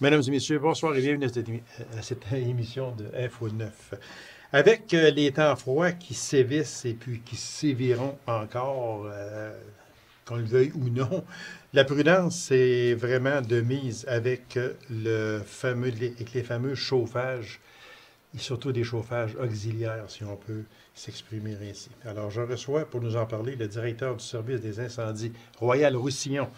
Mesdames et messieurs, bonsoir et bienvenue à cette émission de Info 9. Avec les temps froids qui sévissent et puis qui séviront encore, qu'on le veuille ou non, la prudence est vraiment de mise avec les fameux chauffages, et surtout des chauffages auxiliaires, si on peut s'exprimer ainsi. Alors, je reçois pour nous en parler le directeur du service des incendies Royal-Roussillon,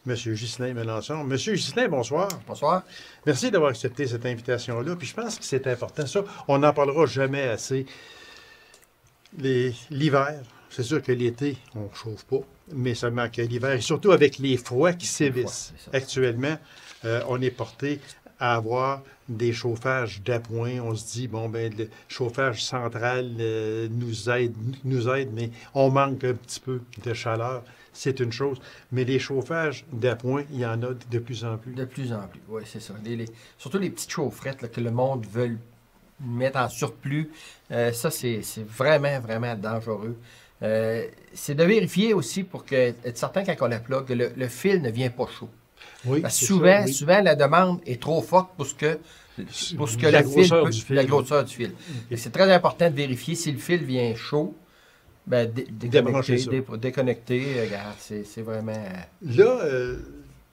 M. Ghislain Mélenchon. M. Ghislain, bonsoir. Bonsoir. Merci d'avoir accepté cette invitation-là. Puis je pense que c'est important. Ça, on n'en parlera jamais assez. L'hiver, c'est sûr que l'été, on ne chauffe pas, mais seulement que l'hiver, et surtout avec les froids qui sévissent. Actuellement, on est porté à avoir des chauffages d'appoint. On se dit, bon, ben le chauffage central nous aide, mais on manque un petit peu de chaleur. C'est une chose. Mais les chauffages d'appoint, il y en a de plus en plus. De plus en plus, oui, c'est ça. Surtout les petites chaufferettes là, que le monde veut mettre en surplus. Ça, c'est vraiment, vraiment dangereux. C'est de vérifier aussi pour être certain quand on la plug que le fil ne vient pas chaud. Oui, parce que souvent, la demande est trop forte pour ce que la grosseur du fil. Et c'est très important de vérifier si le fil vient chaud. Ben, déconnecter, regarde, c'est vraiment... Là,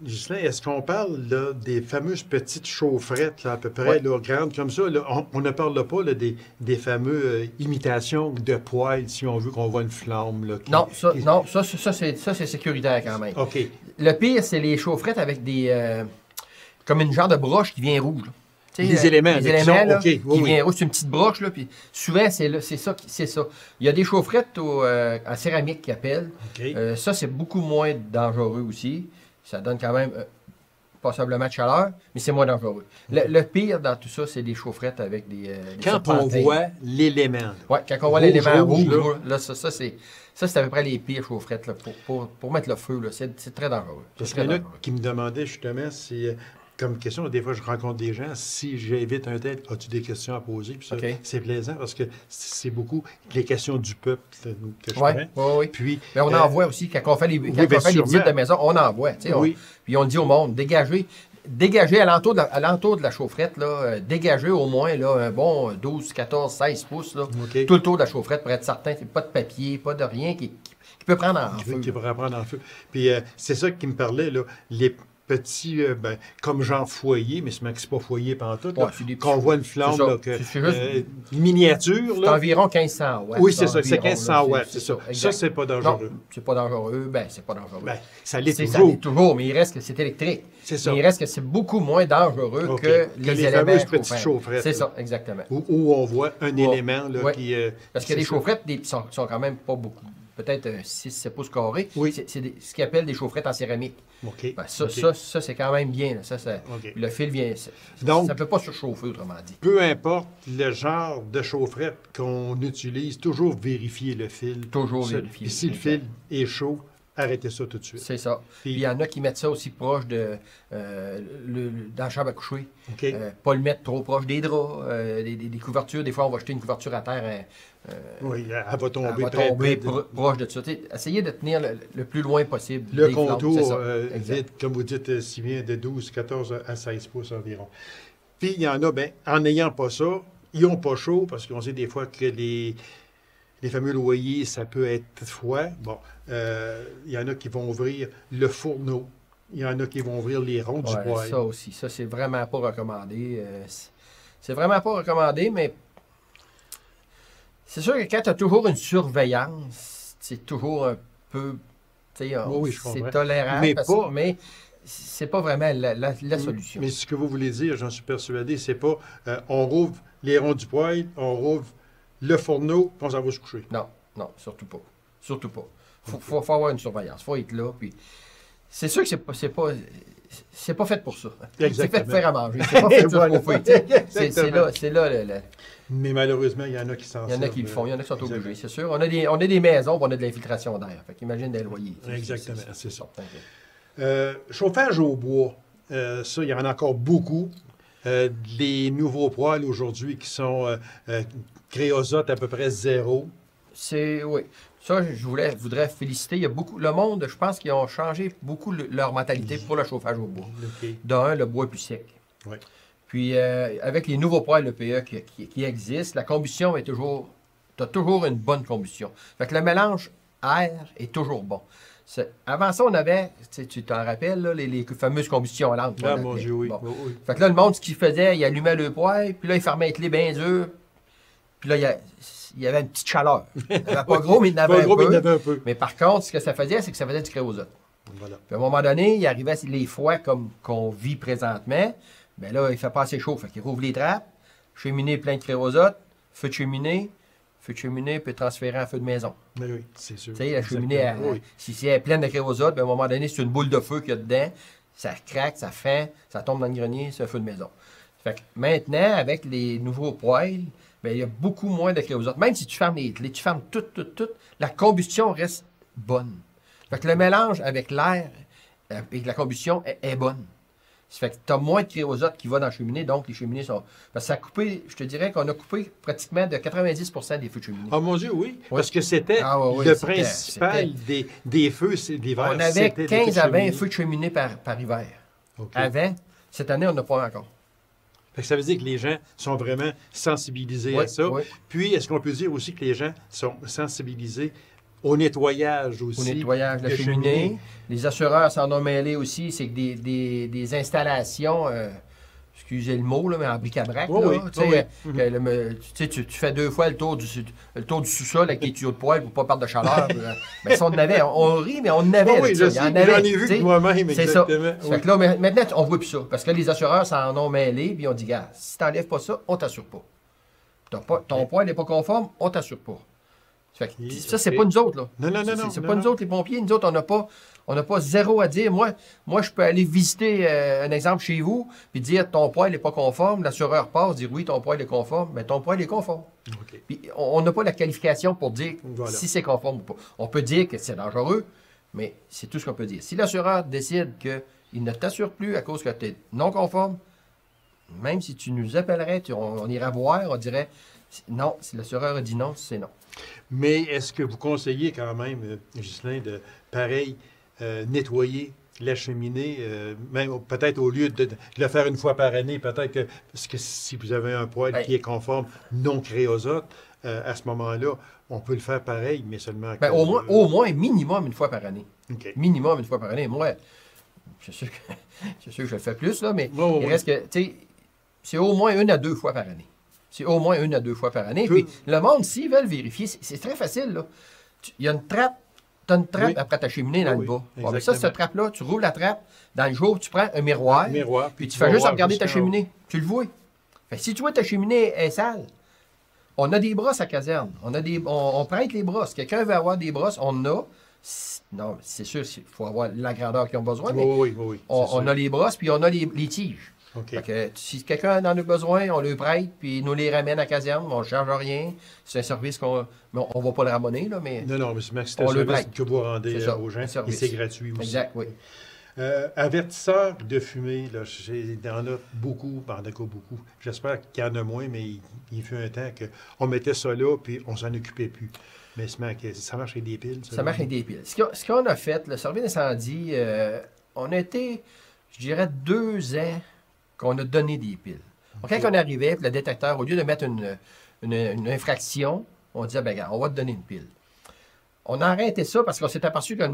Ghislain, est-ce qu'on parle là, des fameuses petites chaufferettes, là, à peu près, là, grandes comme ça? Là, on ne parle pas là, des fameux imitations de poêle, si on veut qu'on voit une flamme. Là, non, ça c'est sécuritaire quand même. OK. Le pire, c'est les chaufferettes avec des... comme une genre de broche qui vient rouge. Là. Les éléments, là, okay, qui vient rouge, c'est une petite broche, là, puis souvent, c'est ça. Il y a des chaufferettes en céramique qui appellent. Okay. Ça, c'est beaucoup moins dangereux aussi. Ça donne quand même passablement de chaleur, mais c'est moins dangereux. Le pire dans tout ça, c'est des chaufferettes avec des quand on voit l'élément. Oui, quand on voit l'élément rouge, là, ça c'est à peu près les pires chaufferettes là, pour mettre le feu. C'est très dangereux. Parce qu'il y en a qui me demandaient justement si... Comme question, des fois, je rencontre des gens. Si j'invite un tel, as-tu des questions à poser? Puis ça, c'est plaisant parce que c'est beaucoup les questions du peuple que je fais. Oui. Puis, mais on en voit aussi. Quand on fait les visites de maison, on en voit. Puis on dit au monde, dégagez à l'entour de la chaufferette, là, dégagez au moins là, un bon 12, 14, 16 pouces. Là, tout le tour de la chaufferette pour être certain qu'il n'y a pas de papier, pas de rien qui peut prendre en feu. Qui peut prendre en feu. Puis c'est ça qui me parlait, là, les petits, comme genre foyer, mais ce n'est pas foyer pantoute, qu'on voit une flamme, là, une miniature. C'est environ 1500 watts. Oui, c'est ça, c'est 1500 watts, c'est ça. Ça, c'est pas dangereux. Non, c'est pas dangereux, c'est pas dangereux. Ça l'est toujours. Ça l'est toujours, mais il reste que c'est électrique. C'est ça. Mais il reste que c'est beaucoup moins dangereux que les fameuses petites chaufferettes. C'est ça, exactement. Où on voit un élément là, qui... Parce que les chaufferettes sont quand même pas beaucoup. Peut-être 6-7 pouces carrés. Oui. C'est ce qu'ils appellent des chaufferettes en céramique. Ça c'est quand même bien. Là. Le fil vient... Donc, ça ne peut pas surchauffer, autrement dit. Peu importe le genre de chaufferette qu'on utilise, toujours vérifier le fil. Toujours vérifier. Et si le fil est chaud, arrêtez ça tout de suite. C'est ça. Puis il y en a qui mettent ça aussi proche dans la chambre à coucher. Pas le mettre trop proche des draps, des couvertures. Des fois, on va jeter une couverture à terre. Oui, elle va tomber proche de ça. Essayez de tenir le plus loin possible. Le contour, vite, comme vous dites si bien, de 12, 14 à 16 pouces environ. Puis il y en a, en n'ayant pas ça, ils n'ont pas chaud, parce qu'on sait des fois que les fameux loyers, ça peut être froid. Bon, il y en a qui vont ouvrir le fourneau. Il y en a qui vont ouvrir les ronds du poêle. Ça aussi. Ça, c'est vraiment pas recommandé. C'est vraiment pas recommandé, mais c'est sûr que quand tu as toujours une surveillance, c'est toujours un peu... c'est tolérable, mais c'est pas vraiment la solution. Mais ce que vous voulez dire, j'en suis persuadé, c'est pas on rouvre les ronds du poêle, on rouvre le fourneau, puis on s'en va se coucher. Non, surtout pas. Surtout pas. Faut avoir une surveillance. Faut être là. Puis c'est sûr que c'est pas fait pour ça. C'est fait de faire à manger. C'est pas fait pour chauffer. C'est là. Mais malheureusement, il y en a qui s'en sortent. Il y en a qui le font. Il y en a qui sont obligés, c'est sûr. On a des maisons, on a de l'infiltration d'air. Fait qu'imagine des loyers. Exactement, c'est ça. Chauffage au bois, ça, il y en a encore beaucoup. Les nouveaux poêles aujourd'hui qui sont créosote à peu près 0. Oui. Ça, voudrais féliciter. Il y a beaucoup, le monde, je pense qu'ils ont changé beaucoup leur mentalité pour le chauffage au bois. Okay. D'un, le bois est plus sec. Oui. Puis, avec les nouveaux poêles EPE qui existent, la combustion est toujours... Tu as toujours une bonne combustion. Fait que le mélange air est toujours bon. Avant ça, on avait, tu t'en rappelles, là, les fameuses combustions lentes. Ah, mon Dieu, oui. Bon. Oui. Fait que là, le monde, ce qu'il faisait, il allumait le poêle, puis là, il fermait les clés bien dures. Puis là, il y avait une petite chaleur. Il n'y avait pas gros, mais il y en avait un peu. Mais par contre, ce que ça faisait, c'est que ça faisait du créosote. Voilà. Puis à un moment donné, il arrivait les froids comme qu'on vit présentement. Bien là, il ne fait pas assez chaud. Fait qu'il rouvre les trappes, cheminée plein de créosote, feu de cheminée peut transférer en feu de maison. Mais oui, c'est sûr. Tu sais, la cheminée, si elle est pleine de créosote, bien, à un moment donné, c'est une boule de feu qu'il y a dedans. Ça craque, ça fend, ça tombe dans le grenier, c'est un feu de maison. Fait que maintenant, avec les nouveaux poêles, bien, il y a beaucoup moins de créosote. Même si tu fermes les clés, tu fermes tout, la combustion reste bonne. Fait que le mélange avec l'air et la combustion est bonne. Ça fait que tu as moins de créosote qui va dans la cheminée, donc les cheminées sont... Parce que ça a coupé, je te dirais qu'on a coupé pratiquement de 90% des feux de cheminée. Ah mon Dieu, oui. Parce que c'était le principal des feux l'hiver. On avait 15 à 20 feux de cheminée par hiver. Okay. Avant, cette année, on n'a pas encore. Fait que ça veut dire que les gens sont vraiment sensibilisés à ça. Oui. Puis, est-ce qu'on peut dire aussi que les gens sont sensibilisés au nettoyage aussi? Au nettoyage de la cheminée. Les assureurs s'en ont mêlé aussi. C'est que des installations, excusez le mot, là, mais en bric-à-brac. Tu fais 2 fois le tour du sous-sol avec les tuyaux de poêle pour ne pas perdre de chaleur. Mais ça, on en avait. On rit, mais on en avait. Oui, j'en ai vu moi-même, exactement. Ça. Fait que là, maintenant, on ne voit plus ça. Parce que les assureurs s'en ont mêlé, puis on dit, gars, si tu n'enlèves pas ça, on ne t'assure pas. Ton poêle n'est pas conforme, on ne t'assure pas. Fait que, ça, c'est pas nous autres, là. Non. C'est pas nous autres, les pompiers. Nous autres, on n'a pas zéro à dire. Moi, je peux aller visiter un exemple chez vous, puis dire ton poêle n'est pas conforme. L'assureur passe, dire oui, ton poêle est conforme. Mais ton poêle est conforme. Okay. Puis on n'a pas la qualification pour dire si c'est conforme ou pas. On peut dire que c'est dangereux, mais c'est tout ce qu'on peut dire. Si l'assureur décide qu'il ne t'assure plus à cause que tu es non conforme, même si tu nous appellerais, on irait voir, on dirait non. Si l'assureur a dit non, c'est non. Mais est-ce que vous conseillez quand même, Ghislain, de pareil, nettoyer la cheminée, même peut-être au lieu de le faire une fois par année, peut-être que, parce que si vous avez un poêle qui est conforme, non créosote, à ce moment-là, on peut le faire pareil, mais seulement... au moins, minimum une fois par année. Okay. Minimum une fois par année. Moi, je suis sûr que je le fais plus, là, mais il reste que, tu sais, c'est au moins 1 à 2 fois par année. C'est au moins 1 à 2 fois par année. Puis le monde, s'ils veulent vérifier, c'est très facile, là. Il y a une trappe. Tu as une trappe après ta cheminée dans le bas. Bon, mais ça, cette trappe-là, tu rouvres la trappe. Dans le jour, tu prends un miroir. Puis tu fais juste regarder ta cheminée. Tu le vois. Fait que si tu vois ta cheminée est sale, on a des brosses à caserne. On prête les brosses. Quelqu'un veut avoir des brosses, on en a. Non, c'est sûr, il faut avoir la grandeur qu'ils ont besoin. Mais on a les brosses, puis on a les tiges. Okay. Fait que, si quelqu'un en a besoin, on le prête, puis il nous les ramène à caserne, on ne charge rien. C'est un service qu'on ne va pas le ramener, là, mais non, mais c'est un service que vous rendez aux gens, et c'est gratuit aussi. Exact, oui. Avertisseurs de fumée, là, il y en a beaucoup, beaucoup. J'espère qu'il y en a moins, mais il fut un temps qu'on mettait ça là, puis on s'en occupait plus. Mais ça marche avec des piles? Ça marche avec des piles. Ce qu'on a fait, le service d'incendie, on a été, je dirais, 2 ans qu'on a donné des piles. Donc, quand on arrivait, le détecteur, au lieu de mettre une infraction, on disait, bien, on va te donner une pile. On a arrêté ça parce qu'on s'est aperçu qu'il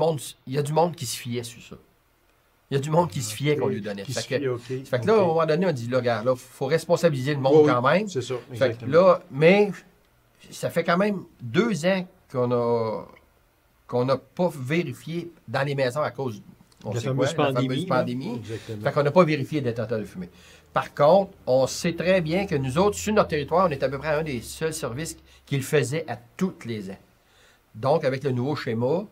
y a du monde qui se fiait sur ça. Il y a du monde qui se fiait qu'on lui donnait. Fait que là, à un moment donné, on dit, là, regarde, il faut responsabiliser le monde quand même. C'est ça, exactement. Fait que là, mais ça fait quand même 2 ans qu'on n'a pas vérifié dans les maisons à cause la fameuse pandémie. Fait qu'on n'a pas vérifié les détecteurs de fumée. Par contre, on sait très bien que nous autres, sur notre territoire, on est à peu près un des seuls services qui le faisait à tous les ans. Donc, avec le nouveau schéma,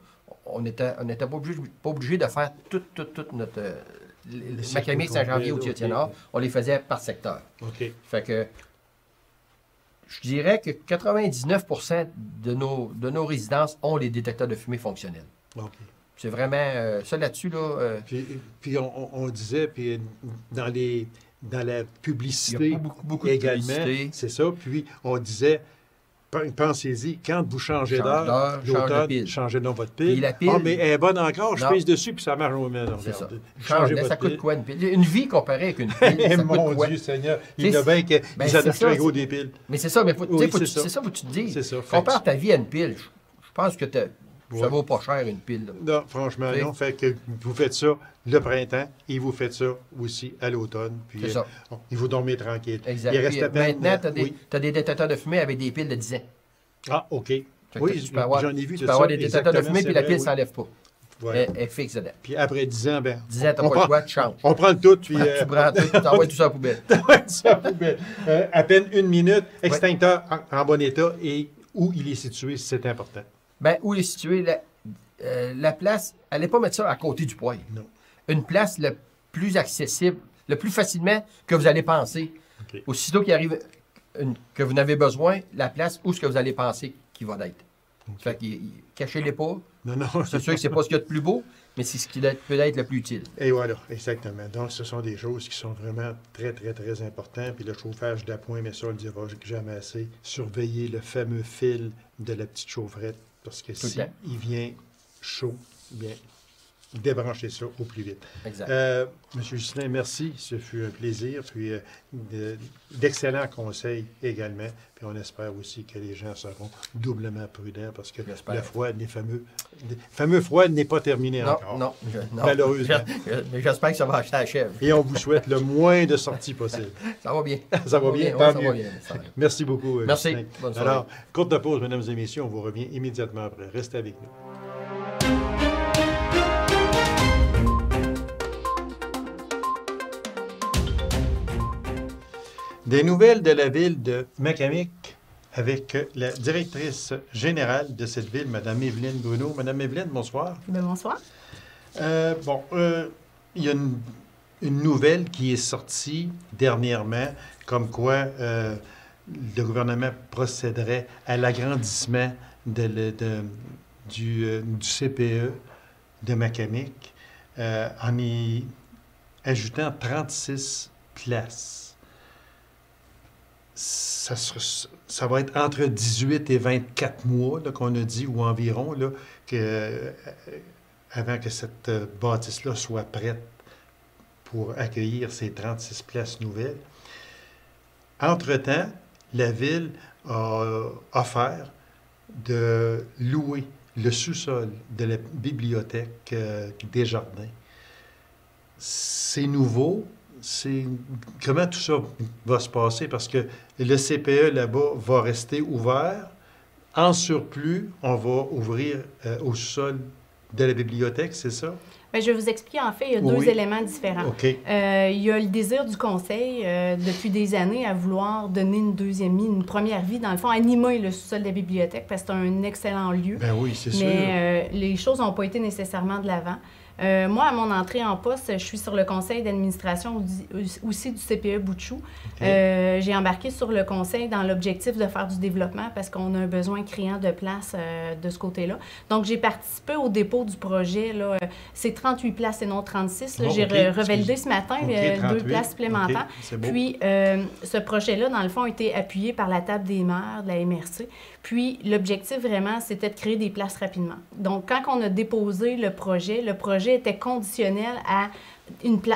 on n'était pas obligé de faire toute notre... Macamier, Saint-Janvier ou Thiénard, on les faisait par secteur. OK. Fait que je dirais que 99% de nos résidences ont les détecteurs de fumée fonctionnels. OK. C'est vraiment... ça là-dessus, là... Puis on disait, puis dans la publicité beaucoup également, de publicité. c'est ça. Puis on disait, pensez-y, quand vous changez d'heure, l'automne, changez donc votre pile. La pile. Mais elle est bonne encore, je pèse dessus, puis ça marche au même. C'est ça. Ça coûte quoi une pile? Une vie comparée avec une pile, ça Mon coûte Dieu Seigneur, il y a bien qu'ils adaptent très gros des piles. Mais c'est ça, mais c'est ça que tu te dis. C'est ça. Compare ta vie à une pile. Je pense que ça vaut pas cher une pile. Non, franchement, non. Fait que vous faites ça le printemps et vous faites ça aussi à l'automne. Puis c'est ça. Il vous dormir tranquille. Exact. Il reste à peine, maintenant, tu as des détecteurs de fumée avec des piles de 10 ans. Ah, OK. Oui, j'en ai vu de ça. Tu peux avoir des détecteurs de fumée, puis la pile ne s'enlève pas. Voilà. Elle est fixe dedans. Puis après 10 ans, 10 ans, tu n'as pas le choix, tu changes. On prend le tout, puis... Tu prends tout, tu envoies tout ça à la poubelle. Tu envoies tout ça à la poubelle. À peine 1 minute, extincteur en bon état et où il est situé, c'est important. Bien, où il est situé, la place, allez pas mettre ça à côté du poêle. Non. Une place le plus accessible, le plus facilement que vous allez penser. Okay. Aussitôt qu'il arrive que vous n'avez besoin, la place où ce que vous allez penser qu'il va être. Okay. Fait que cachez-les pas. Non. C'est sûr que c'est pas ce qu'il y a de plus beau, mais c'est ce qui peut être le plus utile. Et voilà, exactement. Donc, ce sont des choses qui sont vraiment très, très, très importantes. Puis le chauffage d'appoint, mais ça, on ne le dira jamais assez. Surveillez le fameux fil de la petite chaufferette, parce que si il vient chaud, bien, débranchez ça au plus vite. Exact. Monsieur Justin, merci. Ce fut un plaisir. Puis d'excellents conseils également. Puis on espère aussi que les gens seront doublement prudents parce que le froid, les fameux froid n'est pas terminé encore. Non. Malheureusement. Mais j'espère que ça va acheter à la chèvre. Et on vous souhaite le moins de sorties possible. Ça va bien. Ça va bien. Ça va bien. Merci beaucoup. Merci. Bonne soirée. Alors, courte pause, mesdames et messieurs. On vous revient immédiatement après. Restez avec nous. Des nouvelles de la ville de Macamic avec la directrice générale de cette ville, Mme Evelyne Bruno. Mme Evelyne, bonsoir. Bien, bonsoir. Il y a une nouvelle qui est sortie dernièrement, comme quoi le gouvernement procéderait à l'agrandissement du CPE de Macamic en y ajoutant 36 places. Ça va être entre 18 et 24 mois qu'on a dit, ou environ, là, avant que cette bâtisse-là soit prête pour accueillir ces 36 places nouvelles. Entre-temps, la Ville a offert de louer le sous-sol de la bibliothèque Desjardins. C'est nouveau. Comment tout ça va se passer? Parce que le CPE là-bas va rester ouvert. En surplus, on va ouvrir au sol de la bibliothèque, c'est ça? Bien, je vais vous expliquer. En fait, il y a deux éléments différents. Okay. Il y a le désir du conseil depuis des années à vouloir donner une première vie, dans le fond, animer le sous-sol de la bibliothèque parce que c'est un excellent lieu. Ben oui, c'est sûr. Mais les choses n'ont pas été nécessairement de l'avant. Moi, à mon entrée en poste, je suis sur le conseil d'administration aussi du CPE Bouchou. Okay. J'ai embarqué sur le conseil dans l'objectif de faire du développement parce qu'on a un besoin criant de place de ce côté-là. Donc, j'ai participé au dépôt du projet. C'est 38 places et non 36. J'ai revalidé ce matin 2 places supplémentaires. Puis, ce projet-là, dans le fond, a été appuyé par la table des maires de la MRC. Puis, l'objectif, vraiment, c'était de créer des places rapidement. Donc, quand on a déposé le projet était conditionnel à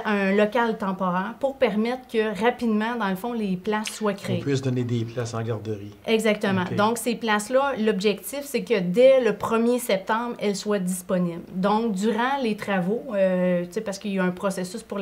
un local temporaire pour permettre que rapidement, dans le fond, les places soient créées. On puisse donner des places en garderie. Exactement. Okay. Donc, ces places-là, l'objectif, c'est que dès le 1er septembre, elles soient disponibles. Donc, durant les travaux, parce qu'il y a un processus pour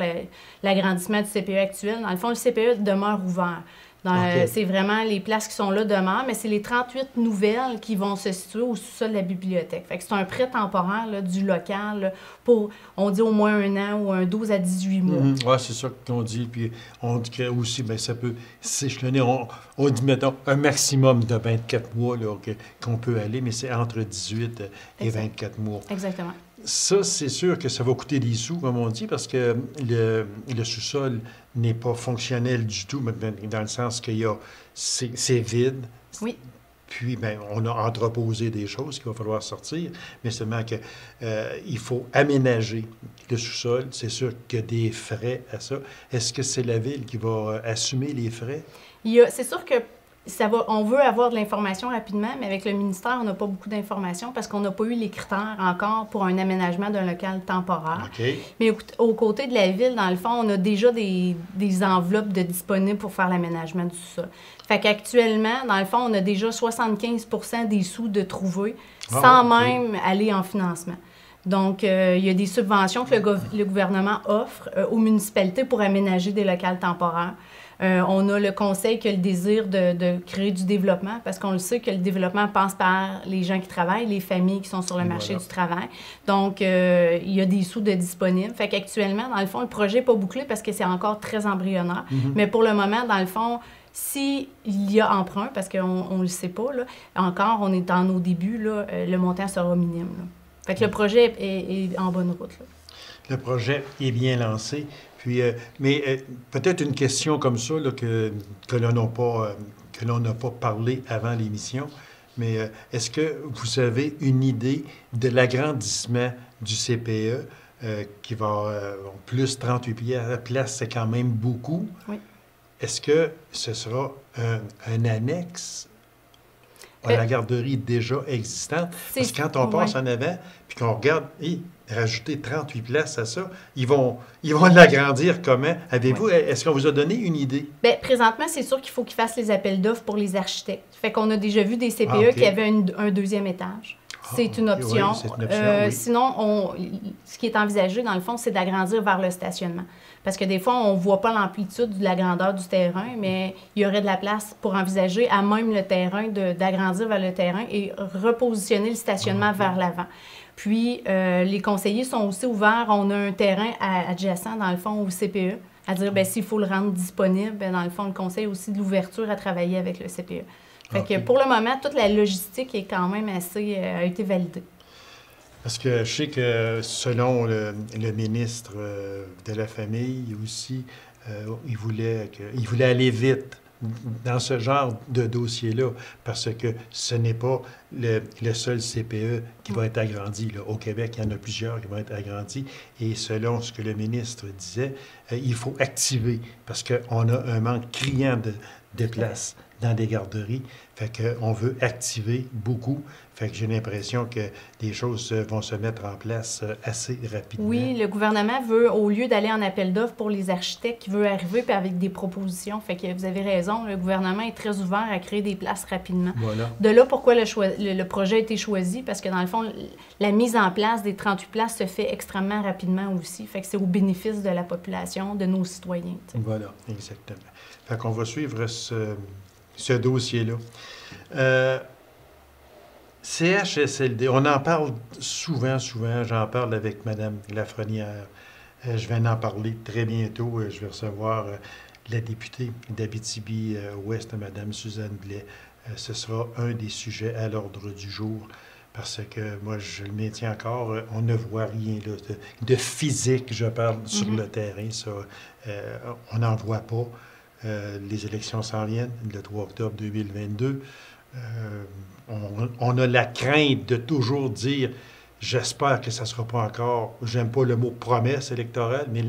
l'agrandissement du CPE actuel, dans le fond, le CPE demeure ouvert. Okay. C'est vraiment les places qui sont là demeurent, mais c'est les 38 nouvelles qui vont se situer au sous-sol de la bibliothèque. Fait que c'est un prêt temporaire là, du local là, pour, on dit, au moins 1 an ou un 12 à 18 mois. Oui, c'est ça qu'on dit. Puis on dit que aussi, bien, ça peut s'échelonner. On dit, mettons, un maximum de 24 mois là, qu'on peut aller, mais c'est entre 18 et 24 mois. Exactement. Ça, c'est sûr que ça va coûter des sous, comme on dit, parce que le sous-sol n'est pas fonctionnel du tout, dans le sens qu'il c'est vide. Oui. Puis, bien, on a entreposé des choses qu'il va falloir sortir, mais seulement que il faut aménager le sous-sol. C'est sûr qu'il y a des frais à ça. Est-ce que c'est la Ville qui va assumer les frais? C'est sûr que on veut avoir de l'information rapidement, mais avec le ministère, on n'a pas beaucoup d'informations parce qu'on n'a pas eu les critères encore pour un aménagement d'un local temporaire. Okay. Mais aux côtés de la ville, dans le fond, on a déjà des enveloppes disponibles pour faire l'aménagement du sol. Fait qu'actuellement, dans le fond, on a déjà 75% des sous de trouver sans même aller en financement. Donc, il y a des subventions que le gouvernement offre aux municipalités pour aménager des locales temporaires. On a le conseil qui a le désir de créer du développement parce qu'on le sait que le développement passe par les gens qui travaillent, les familles qui sont sur le marché du travail. Donc, il y a des sous disponibles. Fait qu'actuellement, dans le fond, le projet n'est pas bouclé parce que c'est encore très embryonnaire. Mais pour le moment, dans le fond, s'il y a emprunt, parce qu'on ne le sait pas, là, encore, on est dans nos débuts, là, le montant sera minime. Là. Fait que le projet est en bonne route. Là. Le projet est bien lancé. Puis, mais peut-être une question comme ça là, que l'on n'a pas parlé avant l'émission, mais est-ce que vous avez une idée de l'agrandissement du CPE qui va plus 38 places, c'est quand même beaucoup. Oui. Est-ce que ce sera un annexe à la garderie déjà existante? Parce que quand on passe en avant, puis qu'on regarde, rajouter 38 places à ça, ils vont l'agrandir comment? Avez-vous, est-ce qu'on vous a donné une idée? Bien, présentement, c'est sûr qu'il faut qu'ils fassent les appels d'offres pour les architectes. Fait qu'on a déjà vu des CPE qui avaient un deuxième étage. C'est une option. Oui, c'est une option oui. Sinon, ce qui est envisagé, dans le fond, c'est d'agrandir vers le stationnement. Parce que des fois, on ne voit pas l'amplitude de la grandeur du terrain, mais il y aurait de la place pour envisager à même le terrain d'agrandir vers le terrain et repositionner le stationnement vers l'avant. Puis, les conseillers sont aussi ouverts. On a un terrain adjacent, dans le fond, au CPE, à dire, bien, s'il faut le rendre disponible, bien, dans le fond, le conseil a aussi de l'ouverture à travailler avec le CPE. Fait que pour le moment, toute la logistique est quand même a été validée. Parce que je sais que selon le ministre de la Famille aussi, il voulait aller vite dans ce genre de dossier-là, parce que ce n'est pas le seul CPE qui va être agrandi. Là. Au Québec, il y en a plusieurs qui vont être agrandis. Et selon ce que le ministre disait, il faut activer, parce qu'on a un manque criant de places dans des garderies. Fait qu'on veut activer beaucoup. Fait que j'ai l'impression que les choses vont se mettre en place assez rapidement. Oui, le gouvernement veut, au lieu d'aller en appel d'offres pour les architectes, veut arriver puis avec des propositions. Fait que vous avez raison, le gouvernement est très ouvert à créer des places rapidement. Voilà. De là, pourquoi le projet a été choisi, parce que dans le fond, la mise en place des 38 places se fait extrêmement rapidement aussi. Fait que c'est au bénéfice de la population, de nos citoyens. T'sais. Voilà, exactement. Fait qu'on va suivre ce dossier-là. CHSLD, on en parle souvent, j'en parle avec Mme Lafrenière. Je vais en parler très bientôt. Je vais recevoir la députée d'Abitibi-Ouest, Mme Suzanne Blais. Ce sera un des sujets à l'ordre du jour, parce que moi, je le maintiens encore, on ne voit rien là, de physique, je parle, sur le terrain. Ça, on n'en voit pas. Les élections s'en viennent, le 3 octobre 2022. On a la crainte de toujours dire « j'espère que ça ne sera pas encore », j'aime pas le mot « promesse électorale », mais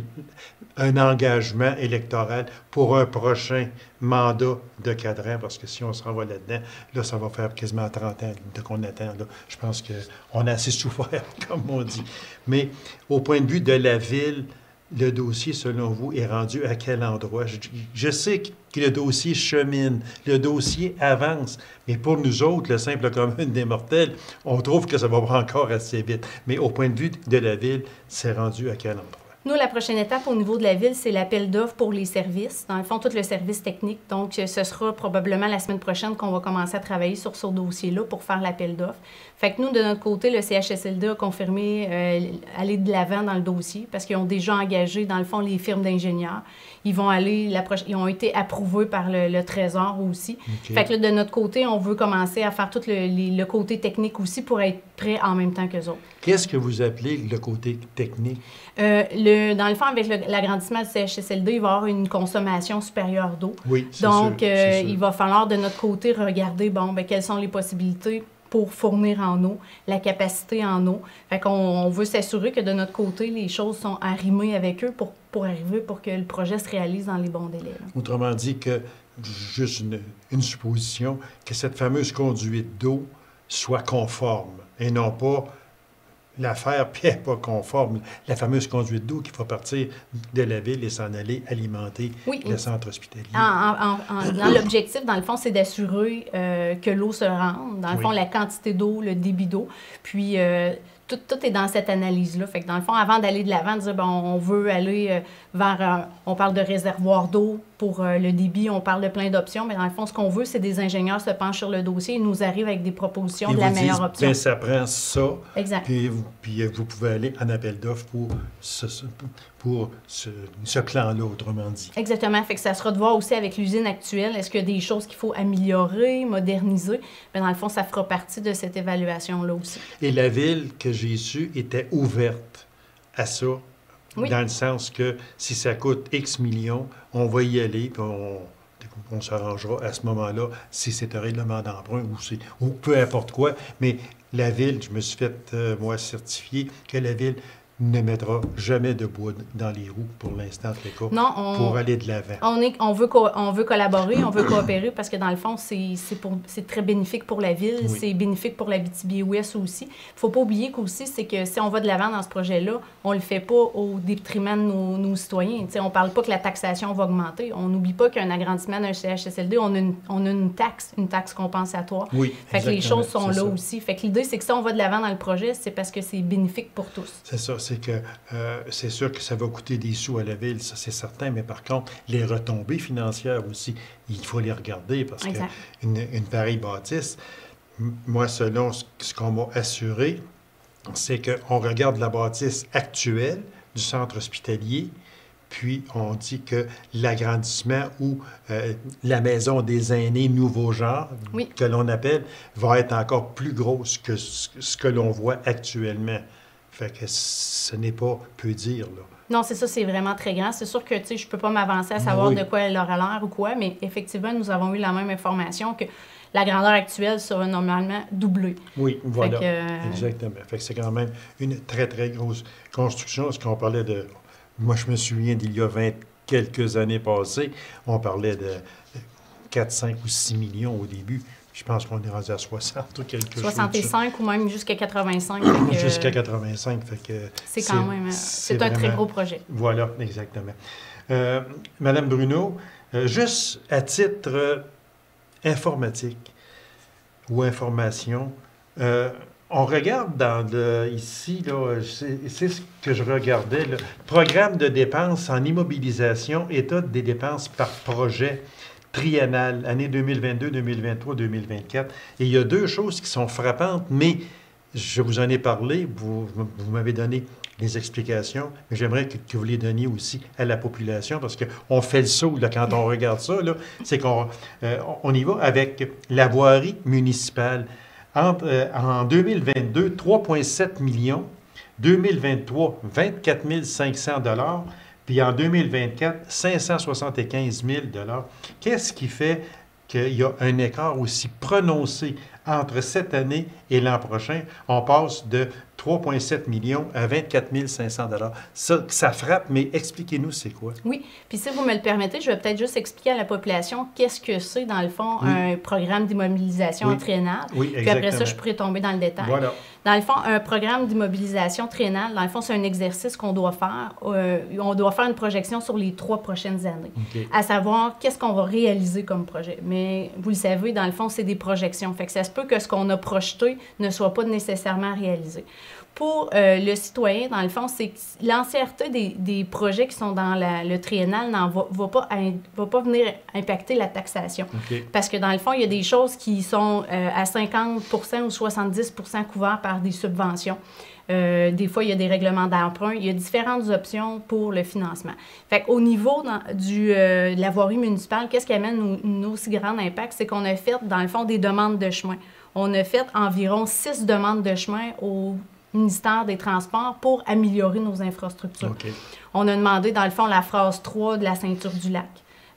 un engagement électoral pour un prochain mandat de cadran, parce que si on se renvoie là-dedans, là, ça va faire quasiment 30 ans qu'on attend. Là. Je pense qu'on a assez souffert, comme on dit. Mais au point de vue de la ville, le dossier, selon vous, est rendu à quel endroit? Je sais que le dossier chemine, le dossier avance, mais pour nous autres, le simple commun des mortels, on trouve que ça va encore assez vite. Mais au point de vue de la ville, c'est rendu à quel endroit? Nous, la prochaine étape au niveau de la ville, c'est l'appel d'offres pour les services. Dans le fond, tout le service technique. Donc, ce sera probablement la semaine prochaine qu'on va commencer à travailler sur ce dossier-là pour faire l'appel d'offres. Fait que nous, de notre côté, le CHSLD a confirmé aller de l'avant dans le dossier parce qu'ils ont déjà engagé, dans le fond, les firmes d'ingénieurs. Ils vont aller, ils ont été approuvés par le Trésor aussi. Okay. Fait que là, de notre côté, on veut commencer à faire tout le côté technique aussi pour être prêt en même temps qu'eux autres. Qu'est-ce que vous appelez le côté technique? Dans le fond, avec l'agrandissement du CHSLD, il va y avoir une consommation supérieure d'eau. Oui, c'est donc, sûr, il va falloir, de notre côté, regarder, quelles sont les possibilités pour fournir en eau, la capacité en eau. Fait qu'on veut s'assurer que, de notre côté, les choses sont arrimées avec eux pour arriver, pour que le projet se réalise dans les bons délais. Là. Autrement dit, que juste une supposition, que cette fameuse conduite d'eau soit conforme et non pas l'affaire puis elle n'est pas conforme. La fameuse conduite d'eau qui va partir de la ville et s'en aller alimenter le centre hospitalier. Dans l'objectif, dans le fond, c'est d'assurer que l'eau se rende. Dans le fond, la quantité d'eau, le débit d'eau. Puis, tout est dans cette analyse-là. Fait que dans le fond, avant d'aller de l'avant, dire on veut aller vers... on parle de réservoir d'eau pour le débit, on parle de plein d'options, mais dans le fond, ce qu'on veut, c'est des ingénieurs se penchent sur le dossier et nous arrivent avec des propositions de la meilleure option. Bien, ça prend ça. Exact. Puis vous pouvez aller en appel d'offres pour ce plan-là, autrement dit. Exactement. Fait que ça sera de voir aussi avec l'usine actuelle, est-ce qu'il y a des choses qu'il faut améliorer, moderniser? Mais dans le fond, ça fera partie de cette évaluation-là aussi. Et la ville que j'ai su était ouverte à ça, dans le sens que si ça coûte X millions, on va y aller, puis on s'arrangera à ce moment-là si c'est un règlement d'emprunt ou peu importe quoi. Mais la ville, je me suis fait, moi, certifier que la ville ne mettra jamais de bois dans les roues pour l'instant, pour aller de l'avant. On veut collaborer, on veut coopérer parce que dans le fond, c'est très bénéfique pour la ville, c'est bénéfique pour la Abitibi-Ouest aussi. Il ne faut pas oublier qu'aussi, c'est que si on va de l'avant dans ce projet-là, on ne le fait pas au détriment de nos citoyens. T'sais, on ne parle pas que la taxation va augmenter. On n'oublie pas qu'un agrandissement d'un CHSLD, on a une taxe compensatoire. Oui, fait que les choses sont là aussi. Fait que l'idée, c'est que si on va de l'avant dans le projet, c'est parce que c'est bénéfique pour tous. C'est ça. C'est que c'est sûr que ça va coûter des sous à la ville, ça c'est certain, mais par contre, les retombées financières aussi, il faut les regarder parce qu'une pareille bâtisse, moi, selon ce qu'on m'a assuré, c'est qu'on regarde la bâtisse actuelle du centre hospitalier, puis on dit que l'agrandissement ou la maison des aînés nouveau genre, que l'on appelle, va être encore plus grosse que ce que l'on voit actuellement. Fait que ce n'est pas peu dire, là. Non, c'est ça, c'est vraiment très grand. C'est sûr que, tu sais, je ne peux pas m'avancer à savoir de quoi elle aura l'air ou quoi, mais effectivement, nous avons eu la même information que la grandeur actuelle sera normalement doublée. Oui, voilà, exactement. Fait que c'est quand même une très, très grosse construction. Parce qu'on parlait de... Moi, je me souviens d'il y a 20 quelques années passées, on parlait de 4, 5 ou 6 millions au début. Je pense qu'on est rendu à 60 ou quelque chose. 65 ou même jusqu'à 85. Jusqu'à 85. Fait que c'est quand même... C'est un très gros projet. Voilà, exactement. Madame Bruno, juste à titre informatique ou information, on regarde ici, là, c'est ce que je regardais, le programme de dépenses en immobilisation, état des dépenses par projet triennale, année 2022, 2023, 2024. Et il y a deux choses qui sont frappantes, mais je vous en ai parlé, vous m'avez donné les explications, mais j'aimerais que vous les donniez aussi à la population, parce qu'on fait le saut là, quand on regarde ça, c'est qu'on y va avec la voirie municipale. En 2022, 3,7 millions, 2023, 24 500 $, puis en 2024, 575 000 $. Qu'est-ce qui fait qu'il y a un écart aussi prononcé entre cette année et l'an prochain? On passe de 3,7 millions à 24 500 $. Ça frappe, mais expliquez-nous c'est quoi. Oui, puis si vous me le permettez, je vais peut-être juste expliquer à la population qu'est-ce que c'est, dans le fond, un programme d'immobilisation triennale. Oui, puis après ça, je pourrais tomber dans le détail. Voilà. Dans le fond, un programme d'immobilisation triennale, dans le fond, c'est un exercice qu'on doit faire. On doit faire une projection sur les 3 prochaines années, à savoir qu'est-ce qu'on va réaliser comme projet. Mais vous le savez, dans le fond, c'est des projections. Fait que ça se peut que ce qu'on a projeté ne soit pas nécessairement réalisé. Pour le citoyen, dans le fond, c'est que l'entièreté des projets qui sont dans le triennal va pas venir impacter la taxation. Parce que dans le fond, il y a des choses qui sont à 50 ou 70 couverts par des subventions. Des fois, il y a des règlements d'emprunt. Il y a différentes options pour le financement. Fait qu'au niveau de la voirie municipale, qu'est-ce qui amène un aussi grand impact? C'est qu'on a fait, dans le fond, des demandes de chemin. On a fait environ 6 demandes de chemin au ministère des Transports pour améliorer nos infrastructures. On a demandé, dans le fond, la phase 3 de la ceinture du lac.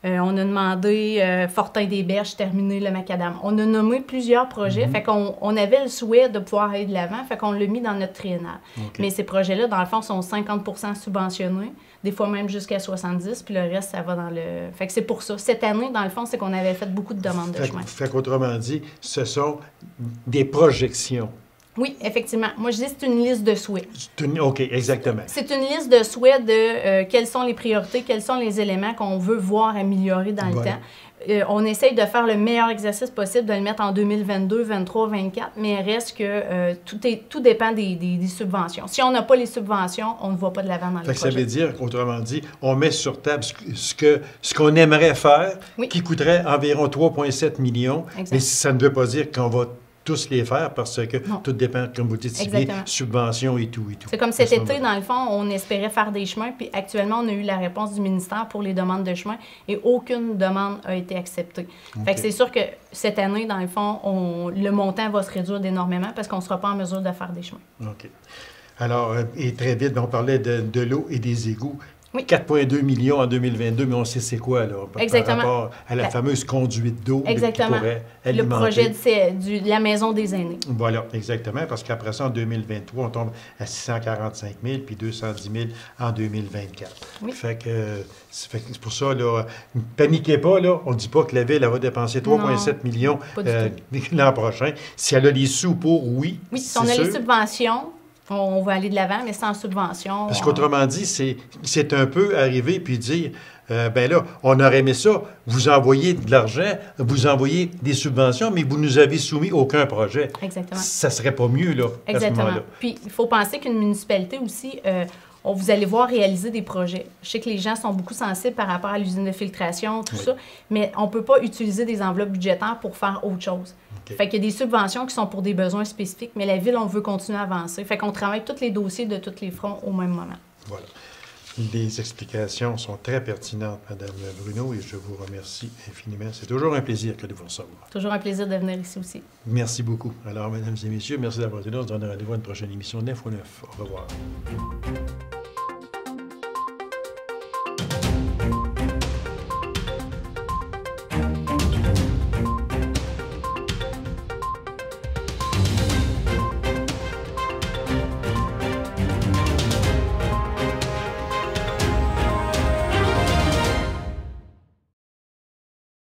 On a demandé Fortin-des-Berges, terminer le macadam. On a nommé plusieurs projets. Fait qu'on avait le souhait de pouvoir aller de l'avant. Fait qu'on l'a mis dans notre triennale. Okay. Mais ces projets-là, dans le fond, sont 50% subventionnés, des fois même jusqu'à 70%, puis le reste, ça va dans le... Fait que c'est pour ça. Cette année, dans le fond, c'est qu'on avait fait beaucoup de demandes de chemin. Fait qu'autrement dit, ce sont des projections. Oui, effectivement. Moi, je dis que c'est une liste de souhaits. OK, exactement. C'est une liste de souhaits de quelles sont les priorités, quels sont les éléments qu'on veut voir améliorer dans le temps. On essaye de faire le meilleur exercice possible, de le mettre en 2022, 2023, 2024, mais il reste que tout dépend des subventions. Si on n'a pas les subventions, on ne va pas de l'avant dans le projet. Ça veut dire qu'autrement dit, on met sur table ce qu'on aimerait faire, qui coûterait environ 3,7 millions, mais ça ne veut pas dire qu'on va tous les faire parce que tout dépend, comme vous dites, subventions et tout. C'est comme cet été, dans le fond, on espérait faire des chemins, puis actuellement, on a eu la réponse du ministère pour les demandes de chemin et aucune demande a été acceptée. Fait que c'est sûr que cette année, dans le fond, le montant va se réduire énormément parce qu'on ne sera pas en mesure de faire des chemins. OK. Alors, et très vite, on parlait de l'eau et des égouts. Oui. 4,2 millions en 2022, mais on sait c'est quoi, là, par rapport à la fameuse conduite d'eau qui pourrait alimenter. Le projet de la maison des aînés. Voilà, exactement, parce qu'après ça, en 2023, on tombe à 645 000 puis 210 000 en 2024. Oui. Fait que c'est pour ça, là, ne paniquez pas, là, on ne dit pas que la Ville elle va dépenser 3,7 millions l'an prochain. Si elle a les sous pour, oui, si on a les subventions, on va aller de l'avant, mais sans subvention. Parce qu'autrement dit, c'est un peu arriver puis dire, ben là, on aurait aimé ça, vous envoyez de l'argent, vous envoyez des subventions, mais vous nous avez soumis aucun projet. Exactement. Ça serait pas mieux, là, à ce moment-là. Puis, il faut penser qu'une municipalité aussi, vous allez voir réaliser des projets. Je sais que les gens sont beaucoup sensibles par rapport à l'usine de filtration, tout ça, mais on ne peut pas utiliser des enveloppes budgétaires pour faire autre chose. Fait qu'il y a des subventions qui sont pour des besoins spécifiques, mais la Ville, on veut continuer à avancer. Fait qu'on travaille tous les dossiers de tous les fronts au même moment. Voilà. Les explications sont très pertinentes, Mme Bruno, et je vous remercie infiniment. C'est toujours un plaisir que de vous recevoir. Toujours un plaisir de venir ici aussi. Merci beaucoup. Alors, mesdames et messieurs, merci d'avoir été là. On se donne rendez-vous à une prochaine émission 9 ou 9. Au revoir.